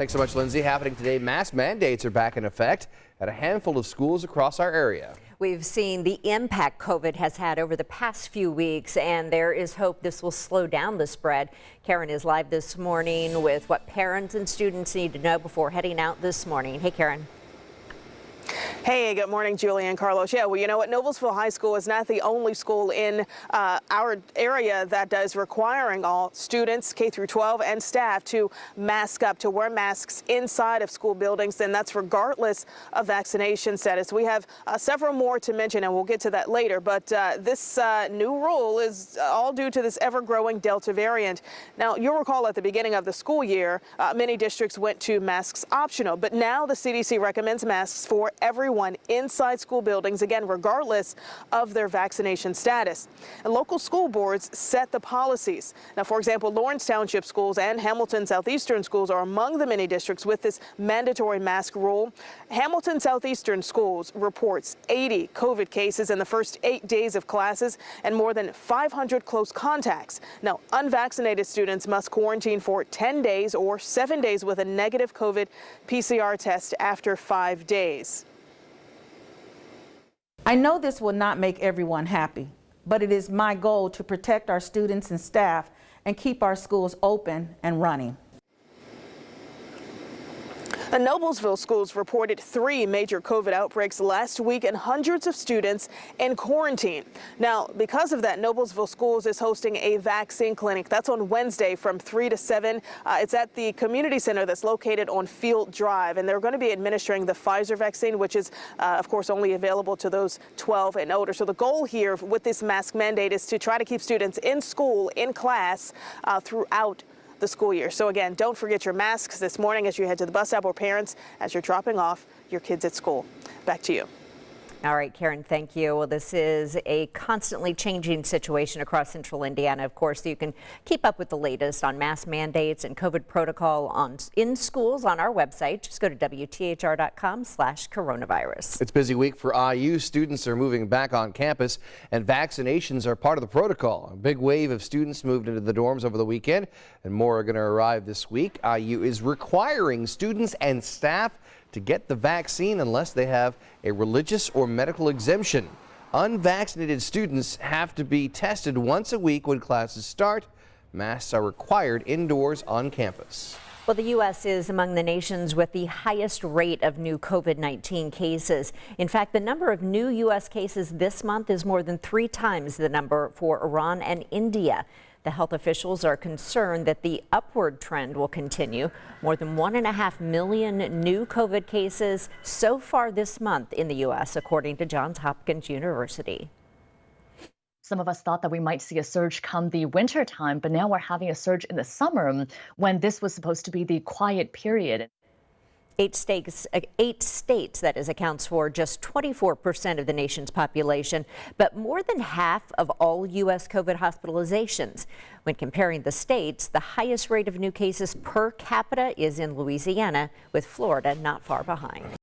Thanks so much, Lindsay. Happening today, mask mandates are back in effect at a handful of schools across our area. We've seen the impact COVID has had over the past few weeks, and there is hope this will slow down the spread. Karen is live this morning with what parents and students need to know before heading out this morning. Hey, Karen. Hey, good morning, Julie and Carlos. Yeah, well, you know what? Noblesville High School is not the only school in our area that is requiring all students, K through 12, and staff to mask up, to wear masks inside of school buildings, and that's regardless of vaccination status. We have several more to mention, and we'll get to that later, but this new rule is all due to this ever-growing Delta variant. Now, you'll recall at the beginning of the school year, many districts went to masks optional, but now the CDC recommends masks for everyone inside school buildings, again, regardless of their vaccination status. And local school boards set the policies. Now, for example, Lawrence Township schools and Hamilton Southeastern schools are among the many districts with this mandatory mask rule. Hamilton Southeastern schools reports 80 COVID cases in the first 8 days of classes and more than 500 close contacts. Now, unvaccinated students must quarantine for 10 days or 7 days with a negative COVID PCR test after 5 days. I know this will not make everyone happy, but it is my goal to protect our students and staff and keep our schools open and running. The Noblesville schools reported 3 major COVID outbreaks last week and hundreds of students in quarantine. Now, because of that, Noblesville schools is hosting a vaccine clinic. That's on Wednesday from 3 to 7. It's at the community center that's located on Field Drive, and they're going to be administering the Pfizer vaccine, which is, of course, only available to those 12 and older. So the goal here with this mask mandate is to try to keep students in school, in class, throughout the school year. So again, don't forget your masks this morning as you head to the bus stop, or parents as you're dropping off your kids at school. Back to you. All right, Karen, thank you. Well, this is a constantly changing situation across central Indiana. Of course, you can keep up with the latest on mask mandates and COVID protocol in schools on our website. Just go to WTHR.com/coronavirus. It's a busy week for IU. Students are moving back on campus, and vaccinations are part of the protocol. A big wave of students moved into the dorms over the weekend, and more are going to arrive this week. IU is requiring students and staff to get the vaccine unless they have a religious or medical exemption. Unvaccinated students have to be tested once a week when classes start. Masks are required indoors on campus. Well, the U.S. is among the nations with the highest rate of new COVID-19 cases. In fact, the number of new U.S. cases this month is more than 3 times the number for Iran and India. The health officials are concerned that the upward trend will continue. More than 1.5 million new COVID cases so far this month in the U.S., according to Johns Hopkins University. Some of us thought that we might see a surge come the winter time, but now we're having a surge in the summer when this was supposed to be the quiet period. 8 states, that is, accounts for just 24% of the nation's population, but more than half of all U.S. COVID hospitalizations. When comparing the states, the highest rate of new cases per capita is in Louisiana, with Florida not far behind.